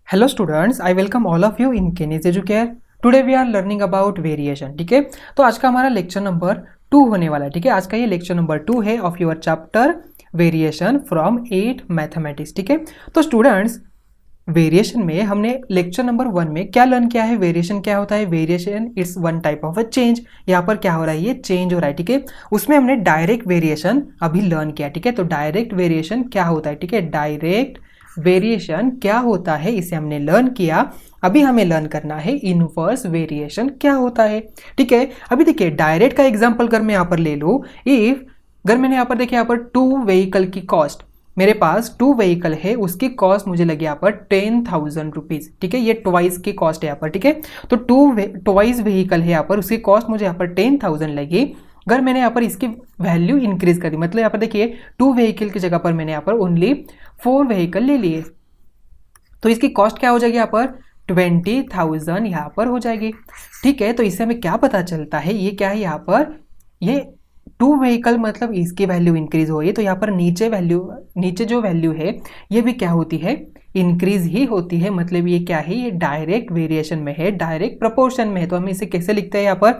Hello students, I welcome all of you in Kenny's Educare. Today we are learning about variation. ठीक है, तो आज का हमारा लेक्चर नंबर 2 होने वाला है। ठीक है, आज का ये लेक्चर नंबर 2 है of your chapter variation from 8 mathematics. ठीक है, तो स्टूडेंट्स वेरिएशन में हमने लेक्चर नंबर 1 में क्या लर्न किया है, वेरिएशन क्या होता है। Variation it's one type of a change. यहाँ पर क्या हो रहा है, ये चेंज हो रहा है। ठीक है, उसमें हमने डायरेक्ट वेरिएशन अभी लर्न किया। ठीक है, तो डायरेक्ट वेरिएशन क्या होता है। ठीक है, डायरेक्ट वेरिएशन क्या होता है इसे हमने लर्न किया। अभी हमें लर्न करना है इनवर्स वेरिएशन क्या होता है। ठीक है, अभी देखिए डायरेक्ट का एग्जांपल अगर मैं यहाँ पर ले लूँ, इफ अगर मैंने यहाँ पर देखिए यहाँ पर 2 व्हीकल की कॉस्ट, मेरे पास 2 व्हीकल है, उसकी कॉस्ट मुझे लगी यहाँ पर 10,000 रुपीज़। ठीक है, ये ट्वाइस की कॉस्ट है यहाँ पर। ठीक है, तो ट्वाइस व्हीकल है यहाँ पर, उसकी कॉस्ट मुझे यहाँ पर 10,000 लगी। अगर मैंने यहाँ पर इसकी वैल्यू इंक्रीज कर दी, मतलब यहाँ पर देखिए 2 व्हीकल की जगह पर मैंने यहाँ पर ओनली 4 व्हीकल ले लिए, तो इसकी कॉस्ट क्या हो जाएगी यहाँ पर 20,000 यहाँ पर हो जाएगी। ठीक है, तो इससे हमें क्या पता चलता है, ये क्या है यहाँ पर, ये 2 व्हीकल मतलब इसकी वैल्यू इंक्रीज हो रही है, तो यहाँ पर नीचे जो वैल्यू है ये भी क्या होती है, इंक्रीज ही होती है। मतलब ये क्या है, ये डायरेक्ट वेरिएशन में है, डायरेक्ट प्रोपोर्शन में है। तो हम इसे कैसे लिखते हैं यहाँ पर,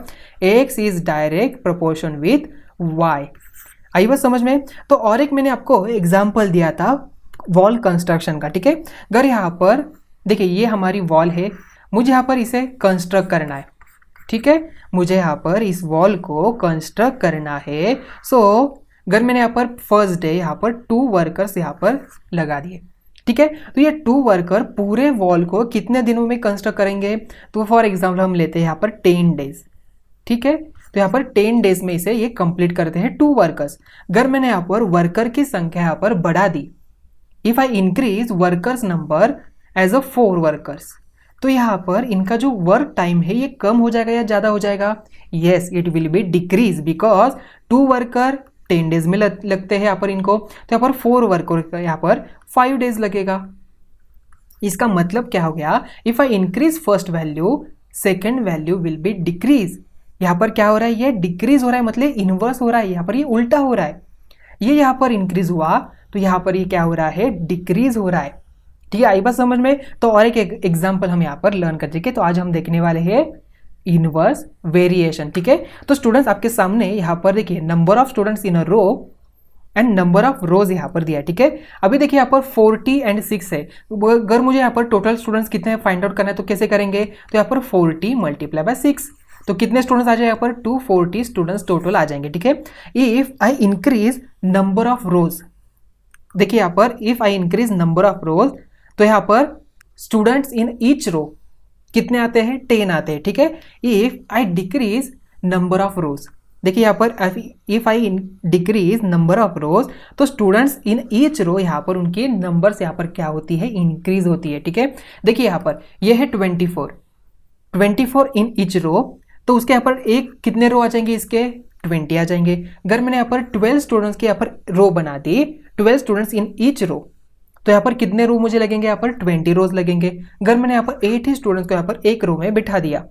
x is direct proportion with y। आई बात समझ में। तो और एक मैंने आपको एग्जाम्पल दिया था वॉल कंस्ट्रक्शन का। ठीक है, अगर यहाँ पर देखिए ये हमारी वॉल है, मुझे यहाँ पर इसे कंस्ट्रक्ट करना है। ठीक है, मुझे यहाँ पर इस वॉल को कंस्ट्रक्ट करना है। सो अगर मैंने यहाँ पर फर्स्ट डे यहाँ पर 2 वर्कर्स यहाँ पर लगा दिए। ठीक है, तो ये 2 वर्कर पूरे वॉल को कितने दिनों में कंस्ट्रक्ट करेंगे, तो फॉर एग्जाम्पल हम लेते हैं यहाँ पर 10 डेज। ठीक है, तो यहाँ पर 10 डेज में इसे ये कंप्लीट करते हैं 2 वर्कर्स। अगर मैंने यहाँ पर वर्कर की संख्या यहाँ पर बढ़ा दी, if I increase workers number as a 4 workers, तो यहाँ पर इनका जो वर्क टाइम है ये कम हो जाएगा या ज़्यादा हो जाएगा। Yes, it will be decrease, because 2 worker 10 days में लगते हैं यहाँ पर इनको, तो यहाँ पर 4 वर्कर यहाँ पर 5 डेज लगेगा। इसका मतलब क्या हो गया, if I increase first value second value will be decrease. यहाँ पर क्या हो रहा है, ये डिक्रीज हो रहा है, मतलब इनवर्स हो रहा है, यहाँ पर ये उल्टा हो रहा है। ये यहाँ पर इंक्रीज हुआ तो यहाँ पर ये क्या हो रहा है, डिक्रीज हो रहा है। ठीक है, आई बात समझ में। तो और एक एग्जांपल हम यहाँ पर लर्न कर चुके, तो आज हम देखने वाले हैं इनवर्स वेरिएशन। ठीक है, तो स्टूडेंट्स आपके सामने यहाँ पर देखिए number of students in a row and number of rows यहाँ पर दिया है। ठीक है, अभी देखिए यहाँ पर 40 एंड 6 है। अगर मुझे यहाँ पर टोटल स्टूडेंट्स कितने हैं फाइंड आउट करना है, तो कैसे करेंगे, तो यहाँ पर 40 मल्टीप्लाई बाय 6, तो कितने स्टूडेंट्स आ जाए, यहाँ पर 240 स्टूडेंट्स टोटल आ जाएंगे। ठीक है, if I increase number of रोज, देखिए यहाँ पर if I increase number of रोज, तो यहाँ पर स्टूडेंट्स इन ईच रो कितने आते हैं, 10 आते हैं। ठीक है, if I decrease number of रोज, देखिए यहाँ पर if I decrease number of रोज, तो स्टूडेंट्स इन ईच रो यहाँ पर उनके नंबर्स यहाँ पर क्या होती है, इंक्रीज होती है। ठीक है, देखिए यहाँ पर ये है 24 इन ईच रो, तो उसके यहाँ पर एक कितने रो आ जाएंगे, इसके 20 आ जाएंगे। अगर मैंने यहाँ पर 12 स्टूडेंट्स के यहाँ पर रो बना दी, 12 स्टूडेंट्स इन ईच रो, तो यहाँ पर कितने रो मुझे लगेंगे, यहाँ पर 20 रोज लगेंगे। अगर मैंने यहाँ पर 8 ही स्टूडेंट्स को यहाँ पर एक रो में बिठा दिया,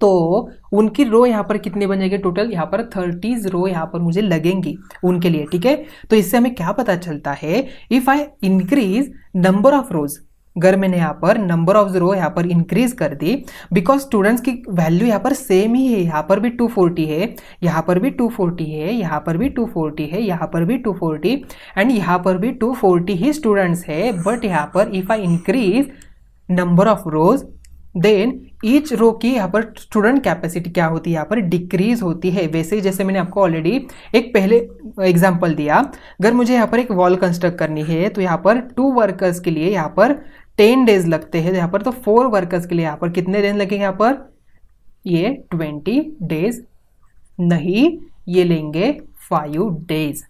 तो उनकी रो यहाँ पर कितने बन जाएंगे, टोटल यहाँ पर 30 रो यहाँ पर मुझे लगेंगी उनके लिए। ठीक है, तो इससे हमें क्या पता चलता है, if I increase number of रोज, अगर मैंने यहाँ पर नंबर ऑफ रो यहाँ पर इंक्रीज कर दी, बिकॉज स्टूडेंट्स की वैल्यू यहाँ पर सेम ही है, यहाँ पर भी 240 है, यहाँ पर भी 240 है, यहाँ पर भी 240 है, यहाँ पर भी 240 एंड यहाँ पर भी 240 ही स्टूडेंट्स है। बट यहाँ पर if I increase number of rows, then each row की यहाँ पर स्टूडेंट कैपेसिटी क्या होती है, यहाँ पर डिक्रीज होती है। वैसे ही जैसे मैंने आपको ऑलरेडी एक पहले एग्जांपल दिया, अगर मुझे यहाँ पर एक वॉल कंस्ट्रक्ट करनी है, तो यहाँ पर 2 वर्कर्स के लिए यहाँ पर 10 डेज लगते हैं यहाँ पर, तो 4 वर्कर्स के लिए यहाँ पर कितने दिन लगेंगे, यहाँ पर ये 20 डेज नहीं, ये लेंगे 5 डेज,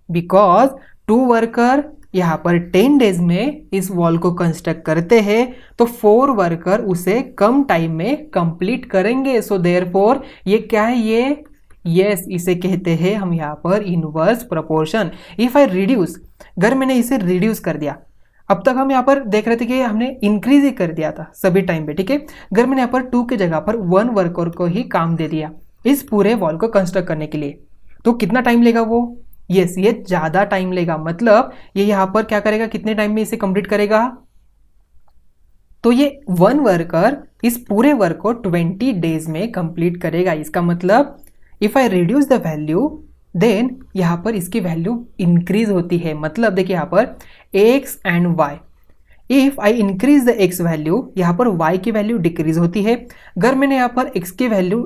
बिकॉज 2 वर्कर यहाँ पर 10 डेज में इस वॉल को कंस्ट्रक्ट करते हैं, तो 4 वर्कर उसे कम टाइम में कंप्लीट करेंगे। सो देयरफॉर ये क्या है, ये यस इसे कहते हैं हम यहाँ पर inverse proportion. If I reduce, अगर मैंने इसे रिड्यूस कर दिया, अब तक हम यहाँ पर देख रहे थे कि हमने इंक्रीज ही कर दिया था सभी टाइम पे। ठीक है, अगर मैंने यहाँ पर 2 के जगह पर 1 वर्कर को ही काम दे दिया इस पूरे वॉल को कंस्ट्रक्ट करने के लिए, तो कितना टाइम लेगा वो, यस ये ज़्यादा टाइम लेगा। मतलब ये यहाँ पर क्या करेगा, कितने टाइम में इसे कंप्लीट करेगा, तो ये वन वर्कर इस पूरे वर्क को 20 डेज में कंप्लीट करेगा। इसका मतलब if I reduce the value then यहाँ पर इसकी वैल्यू इंक्रीज होती है। मतलब देखिए यहाँ पर x and y, if I increase the x value, यहाँ पर y की वैल्यू डिक्रीज होती है। अगर मैंने यहाँ पर x की वैल्यू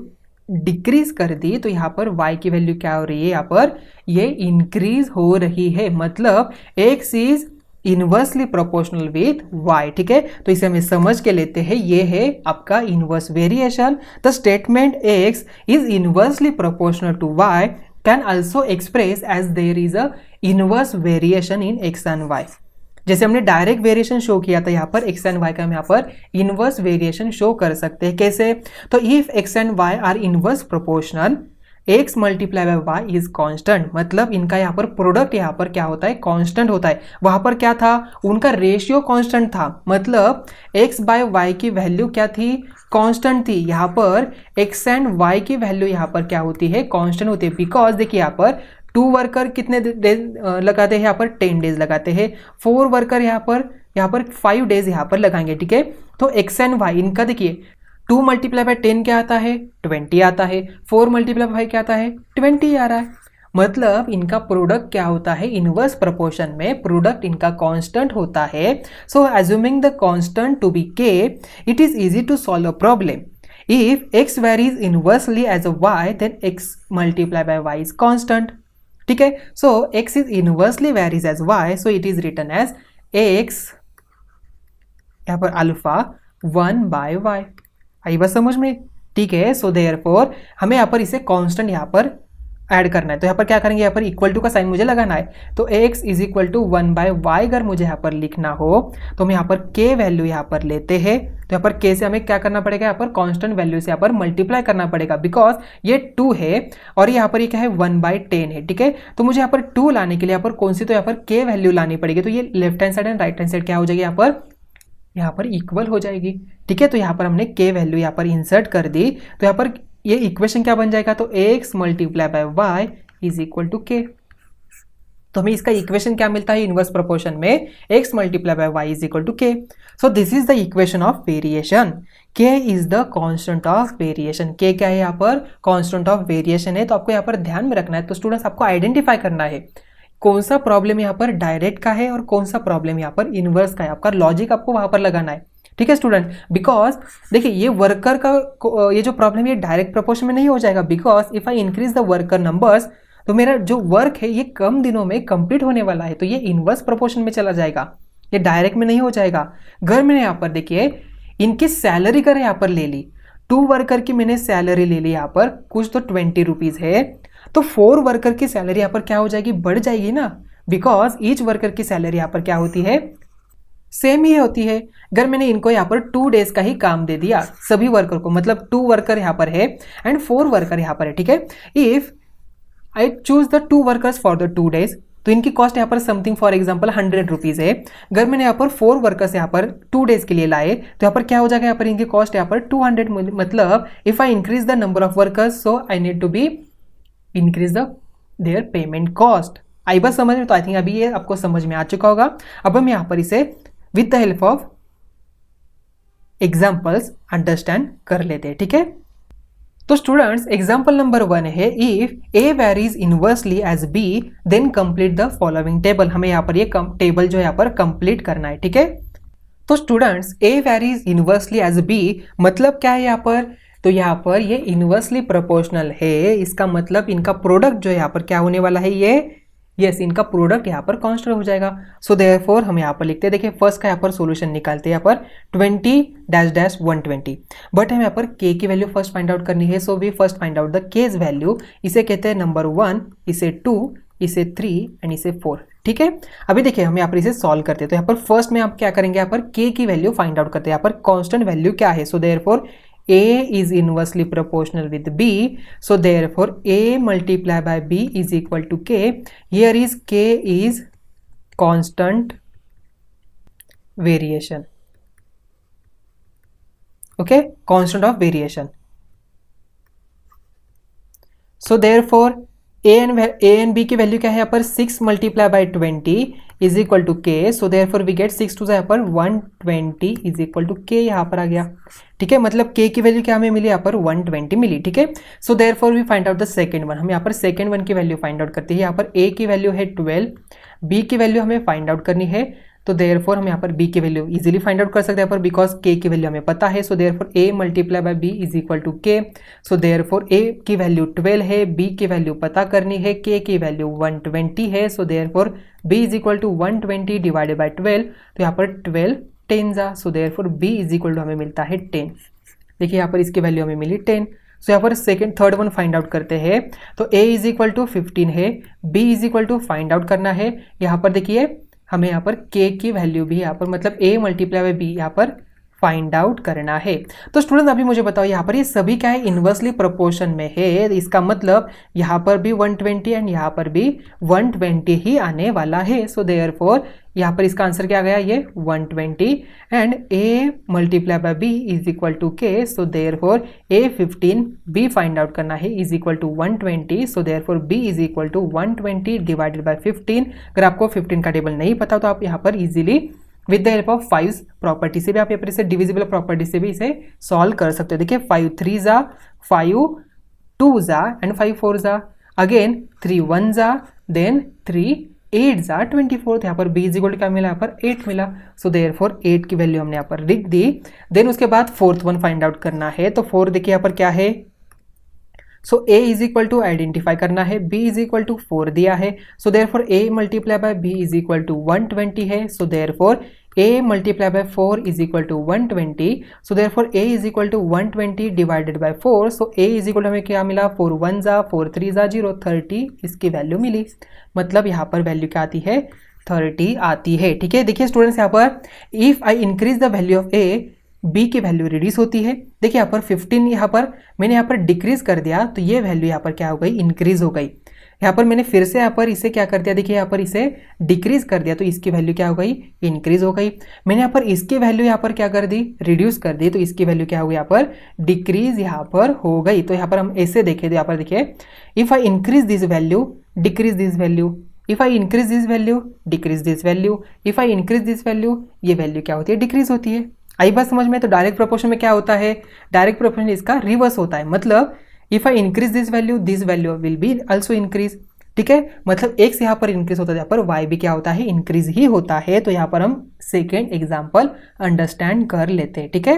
डिक्रीज कर दी तो यहाँ पर y की वैल्यू क्या हो रही है, यहाँ पर ये इंक्रीज हो रही है। मतलब x is inversely proportional with y। ठीक है, तो इसे हमें समझ के लेते हैं, ये है आपका inverse variation. The statement x is inversely proportional to y can also express as there is a inverse variation in x and y। जैसे हमने डायरेक्ट वेरिएशन शो किया था, यहाँ पर x एंड y का हम यहाँ पर इनवर्स वेरिएशन शो कर सकते हैं। कैसे? तो if x and y are inverse proportional, x multiply by y is constant. मतलब इनका यहाँ पर प्रोडक्ट यहाँ पर क्या होता है, कांस्टेंट होता है। वहां पर क्या था, उनका रेशियो कांस्टेंट था। मतलब x बाय वाई की वैल्यू क्या थी, कांस्टेंट थी। यहाँ पर x एंड y की वैल्यू यहाँ पर क्या होती है, कांस्टेंट होती है। बिकॉज देखिए यहाँ पर 2 वर्कर कितने डेज लगाते हैं, यहाँ पर 10 डेज लगाते हैं। 4 वर्कर यहाँ पर 5 डेज यहाँ पर लगाएंगे। ठीक है, तो x एंड y इनका देखिए 2 मल्टीप्लाई बाय 10 क्या आता है, 20 आता है। 4 मल्टीप्लाई बाय क्या आता है, 20 आ रहा है। मतलब इनका प्रोडक्ट क्या होता है, इनवर्स प्रोपोर्शन में प्रोडक्ट इनका कांस्टेंट होता है। So assuming the constant to be k, it is easy to solve a problem. If x varies inversely as a y, then x multiplied by y is constant. ठीक है, so x is inversely varies as y, so it is written as x यहाँ पर alpha 1 bye y। आई बात समझ में? ठीक है, so therefore हमें यहाँ पर इसे कांस्टेंट यहाँ पर ऐड करना है। तो यहाँ पर क्या करेंगे, यहाँ पर इक्वल टू का साइन मुझे लगाना है। तो x is equal to 1 by y अगर मुझे यहाँ पर लिखना हो तो हम यहाँ पर k वैल्यू यहाँ पर लेते हैं। तो यहाँ पर k से हमें क्या करना पड़ेगा, यहाँ पर कांस्टेंट वैल्यू से यहाँ पर मल्टीप्लाई करना पड़ेगा। बिकॉज ये 2 है और यहाँ पर ये क्या है, 1/10 है। ठीक है, तो मुझे यहाँ पर 2 लाने के लिए यहाँ पर कौन सी, तो यहाँ पर k वैल्यू लानी पड़ेगी। तो ये left hand side and right hand side क्या हो जाएगी, यहाँ पर इक्वल हो जाएगी। ठीक है, तो यहाँ पर हमने k वैल्यू यहाँ पर इंसर्ट कर दी। तो यहाँ पर ये इक्वेशन क्या बन जाएगा, तो x multiply by y is equal to k। तो हमें इसका इक्वेशन क्या मिलता है, इनवर्स प्रोपोर्शन में x multiply by y is equal to k। So this is the equation of variation. k is the constant of variation. k क्या है, यहाँ पर कांस्टेंट ऑफ वेरिएशन है। तो आपको यहाँ पर ध्यान में रखना है। तो स्टूडेंट्स आपको आइडेंटिफाई करना है कौन सा प्रॉब्लम यहाँ पर डायरेक्ट का है और कौन सा प्रॉब्लम यहाँ पर इनवर्स का है। आपका लॉजिक आपको वहां पर लगाना है। ठीक है स्टूडेंट, बिकॉज देखिए ये वर्कर का ये जो प्रॉब्लम है डायरेक्ट प्रोपोर्शन में नहीं हो जाएगा। Because if I increase the worker numbers, तो मेरा जो वर्क है ये कम दिनों में कंप्लीट होने वाला है, तो ये इनवर्स प्रोपोर्शन में चला जाएगा, ये डायरेक्ट में नहीं हो जाएगा। अगर मैंने यहाँ पर देखिए इनकी सैलरी कर यहाँ पर ले ली, 2 वर्कर की मैंने सैलरी ले ली, यहाँ पर कुछ तो 20 रुपीज है, तो 4 वर्कर की सैलरी यहाँ पर क्या हो जाएगी, बढ़ जाएगी ना। बिकॉज ईच वर्कर की सैलरी यहाँ पर क्या होती है, सेम ही होती है। अगर मैंने इनको यहाँ पर 2 डेज का ही काम दे दिया सभी वर्कर को, मतलब 2 वर्कर यहाँ पर है एंड 4 वर्कर यहाँ पर है। ठीक है, if I choose the 2 workers for the 2 days, तो इनकी कॉस्ट यहाँ पर समथिंग फॉर एग्जाम्पल 100 रुपीज है। अगर मैंने यहाँ पर 4 वर्कर्स यहाँ पर 2 डेज के लिए लाए तो यहाँ पर क्या हो जाएगा, यहाँ पर इनकी कॉस्ट यहाँ पर 200। मतलब if I increase the number of workers, so I need to be increase the their payment cost. आई बस समझ में? तो आई थिंक अभी ये आपको समझ में आ चुका होगा। अब हम यहाँ पर इसे with the help of examples understand कर लेते हैं। ठीक है, तो स्टूडेंट्स एग्जाम्पल नंबर 1 है, if a varies inversely as b then complete the following table. हमें यहाँ पर ये टेबल जो है यहाँ पर कंप्लीट करना है। ठीक है, तो स्टूडेंट्स ए वेरीज इनवर्सली एज बी मतलब क्या है यहाँ पर, तो यहाँ पर ये इनवर्सली प्रोपोर्शनल है। इसका मतलब इनका प्रोडक्ट जो है यहाँ पर क्या होने वाला है, ये यस इनका प्रोडक्ट यहाँ पर कांस्टेंट हो जाएगा। सो देयरफॉर हम यहाँ पर लिखते हैं, देखिए फर्स्ट का यहाँ पर सॉल्यूशन निकालते हैं, यहाँ पर 20-120, बट हम यहाँ पर k की वैल्यू फर्स्ट फाइंड आउट करनी है। So we first find out the k's value. इसे कहते हैं नंबर 1, इसे 2, इसे 3 एंड इसे 4। ठीक है, अभी देखिए हम यहाँ पर इसे सॉल्व करते हैं। तो यहाँ पर फर्स्ट में आप क्या करेंगे, यहाँ पर k की वैल्यू फाइंड आउट करते हैं। यहाँ पर कांस्टेंट वैल्यू क्या है, so therefore A is inversely proportional with B, so therefore A multiplied by B is equal to K. Here is K is constant variation. Okay, constant of variation. So therefore a and b की value क्या है यहाँ पर 6 multiply by 20 is equal to k, so therefore we get 6 to यहाँ पर 120 is equal to के यहाँ पर आ गया। ठीक है, मतलब के की वैल्यू क्या हमें मिली यहाँ पर 120 मिली। ठीक है, so therefore we find out the second one. हम यहाँ पर सेकंड वन की वैल्यू फाइंड आउट करते हैं। यहाँ पर ए की वैल्यू है 12, बी की वैल्यू हमें फाइंड आउट करनी है, तो देयरफॉर हम यहाँ पर b की वैल्यू इजीली फाइंड आउट कर सकते हैं यहाँ पर, बिकॉज k की वैल्यू हमें पता है। So therefore a multiply by b is equal to k। So therefore a की वैल्यू 12 है, b की वैल्यू पता करनी है, k की वैल्यू 120 है। So therefore b is equal to 120 divided by 12, तो यहाँ पर 12 10 जा, so therefore b is equal to हमें मिलता है 10। देखिए यहाँ पर इसकी वैल्यू हमें मिली 10। सो यहाँ पर थर्ड वन फाइंड आउट करते हैं। तो a इज इक्वल टू 15 है, b is equal to find out करना है। यहाँ पर देखिए हमें यहाँ पर k की वैल्यू भी यहाँ पर मतलब a मल्टीप्लाई बाय b यहाँ पर फाइंड आउट करना है। तो स्टूडेंट अभी मुझे बताओ यहाँ पर ये सभी क्या है, इन्वर्सली प्रोपोर्शन में है। इसका मतलब यहाँ पर भी 120 एंड यहाँ पर भी 120 ही आने वाला है। सो देयरफॉर यहाँ पर इसका आंसर क्या आ गया, ये 120 and a multiply by b is equal to k। So therefore a 15 b find out करना है is equal to 120। So therefore b is equal to 120 divided by 15। अगर आपको 15 का टेबल नहीं पता तो आप यहाँ पर easily with the help of 5 property से भी आप यहाँ पर इसे डिविजिबल प्रॉपर्टी से भी इसे सॉल्व कर सकते हो। देखिए 5 3 जा, 5 2 जा एंड 5 4 जा, अगेन 3 1 जा, देन 3 8 जा 24। यहाँ पर b इज इक्वल टू क्या मिला, यहाँ पर 8 मिला। सो देयरफॉर 8 की वैल्यू हमने यहाँ पर लिख दी। देन उसके बाद फोर्थ वन फाइंड आउट करना है। तो 4 देखिए यहाँ पर क्या है, so a is equal to identify करना है, b इज इक्वल टू 4 दिया है। So therefore a multiply by b is equal to 120 है। So therefore a multiply by 4 is equal to 120। So therefore a is equal to 120 divided by 4। So a is equal to हमें क्या मिला, 4 1 जा, 4 3 जा 0, 30 इसकी value मिली। मतलब यहाँ पर वैल्यू क्या आती है, 30 आती है। ठीक है, देखिए स्टूडेंट्स यहाँ पर if I increase the value of a, b की वैल्यू रिड्यूस होती है। देखिए यहाँ पर 15 यहाँ पर मैंने यहाँ पर डिक्रीज कर दिया, तो ये वैल्यू यहाँ पर क्या हो गई, इंक्रीज हो गई। यहाँ पर मैंने फिर से यहाँ पर इसे क्या कर दिया, देखिए यहाँ पर इसे डिक्रीज कर दिया, तो इसकी वैल्यू क्या हो गई, इंक्रीज हो गई। मैंने यहाँ पर इसकी वैल्यू यहाँ पर क्या कर दी, रिड्यूस कर दी, तो इसकी वैल्यू क्या हो गई, यहाँ पर डिक्रीज यहाँ पर हो गई। तो यहाँ पर हम ऐसे देखें तो यहाँ पर देखिए if I increase this value decrease this value, if I increase this value decrease this value, if I increase this value, ये वैल्यू क्या होती है, डिक्रीज होती है। आई बात समझ में। तो डायरेक्ट प्रोपोर्शन में क्या होता है, डायरेक्ट प्रोपोर्शन इसका रिवर्स होता है। मतलब if I increase this value will be also increase. ठीक है, मतलब x यहाँ पर इंक्रीज होता है, यहाँ पर y भी क्या होता है, इंक्रीज ही होता है। तो यहाँ पर हम सेकेंड एग्जाम्पल अंडरस्टैंड कर लेते हैं। ठीक है,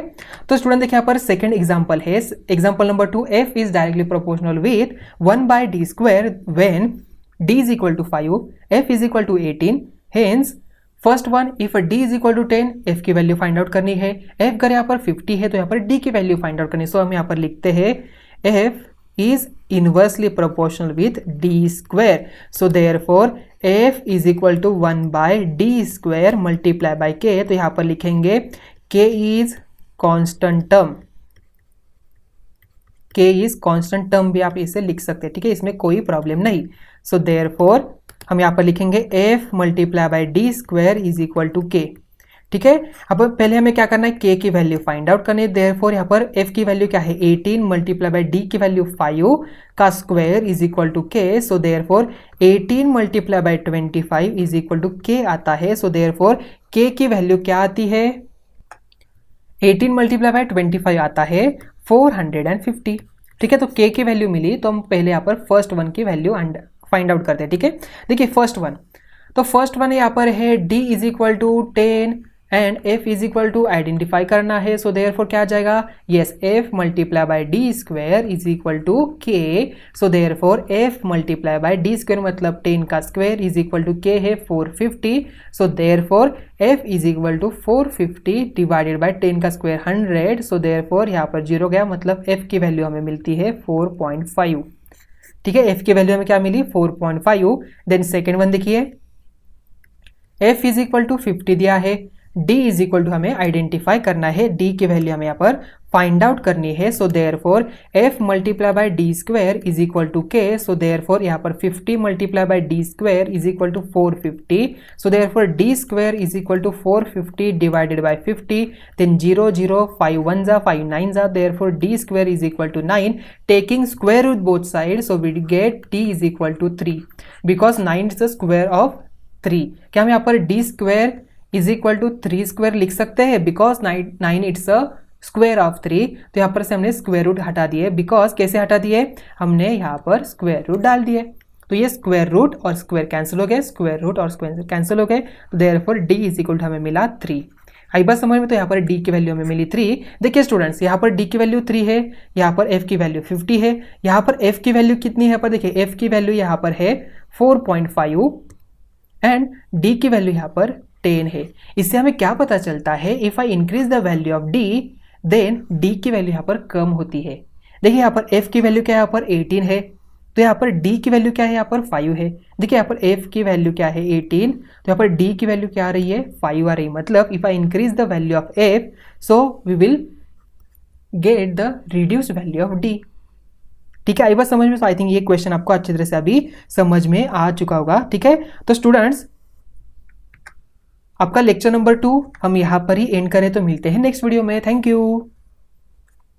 तो स्टूडेंट देखिए यहाँ पर सेकेंड एग्जाम्पल है, example number 2, f is directly proportional with 1/d square when d is equal to 5, f is equal to 18। Hence first one, if d is equal to 10, f की वैल्यू फाइंड आउट करनी है। f अगर यहाँ पर 50 है तो यहाँ पर d की वैल्यू फाइंड आउट करनी है। सो हम यहाँ पर लिखते हैं f is inversely proportional with d square. So therefore f is equal to 1/d square multiply by k। तो यहाँ पर लिखेंगे k is constant term, k is constant term भी आप इसे लिख सकते हैं। ठीक है, इसमें कोई प्रॉब्लम नहीं। So therefore हम यहाँ पर लिखेंगे f multiply by d square is equal to k। ठीक है, अब पहले हमें क्या करना है, k की वैल्यू फाइंड आउट करनी है। देयरफॉर यहाँ पर f की वैल्यू क्या है, 18 मल्टीप्लाई बाय d की वैल्यू 5 का square is equal to k। So therefore 18 multiply by 25 is equal to k आता है। सो देयरफॉर k की वैल्यू क्या आती है, 18 मल्टीप्लाई बाय 25 आता है 450। ठीक है, तो k की वैल्यू मिली, तो हम पहले यहाँ पर फर्स्ट वन की वैल्यू फाइंड आउट करते हैं। ठीक है, देखिए फर्स्ट वन, तो फर्स्ट वन यहाँ पर है d is equal to 10 and f is equal to identify करना है। सो देयरफॉर क्या आ जाएगा, yes f multiply by d square is equal to k। So therefore f multiply by d square मतलब 10 का square is equal to k है 450। So therefore f is equal to 450 divided by 10 का square 100। सो therefore यहाँ पर 0 गया, मतलब f की value हमें मिलती है 4.5। ठीक है, f की वैल्यू हमें क्या मिली, 4.5। देन सेकेंड वन देखिए, f इज इक्वल टू 50 दिया है, d इज इक्वल टू हमें आइडेंटिफाई करना है, d की वैल्यू हमें यहाँ पर फाइंड आउट करनी है। So therefore f multiply by d square is equal to k। So therefore यहाँ पर 50 multiply by d square is equal to 450। So therefore d square is equal to 450 divided by 50। Then 0 0 5 1 जा 5 9 जा, therefore d square is equal to 9। Taking square root both side, so we get d is equal to 3 because 9 is the square of 3। क्या हम यहाँ पर d square is equal to 3 square लिख सकते हैं? Because 9 it's a square of 3। तो यहाँ पर से हमने स्क्वायर रूट हटा दिए। बिकॉज कैसे हटा दिए? हमने यहाँ पर स्क्वायर रूट डाल दिए। तो ये स्क्वायर रूट और स्क्वायर कैंसिल हो गए, स्क्वायर रूट और स्क्वायर कैंसिल हो गए। तो therefore d is equal to हमें मिला 3। आई बात समझ में? तो यहाँ पर d की वैल्यू हमें मिली 3। देखिए स्टूडेंट्स, यहाँ पर d की वैल्यू 3 है, यहाँ पर f की वैल्यू 50 है, यहाँ पर f की वैल्यू कितनी है? यहाँ पर देखिए f की वैल्यू यहाँ पर है 4.5 एंड d की वैल्यू यहाँ पर 10 है। इससे हमें क्या पता चलता है? If I increase the value of d then d की वैल्यू यहाँ पर कम होती है। देखिए यहाँ पर f की वैल्यू क्या है? यहाँ पर 18 है, तो यहाँ पर d की वैल्यू क्या है? यहाँ पर 5 है। देखिए यहाँ पर f की वैल्यू क्या है? 18, तो यहाँ पर d की वैल्यू क्या आ रही है? 5 आ रही है। मतलब if I increase the value of f so we will get the reduced value of d। ठीक है, आई बात समझ में? आई थिंक ये क्वेश्चन आपको अच्छी तरह से अभी समझ में आ चुका होगा। ठीक है, तो स्टूडेंट्स आपका लेक्चर नंबर 2 हम यहाँ पर ही एंड करें, तो मिलते हैं नेक्स्ट वीडियो में। Thank you.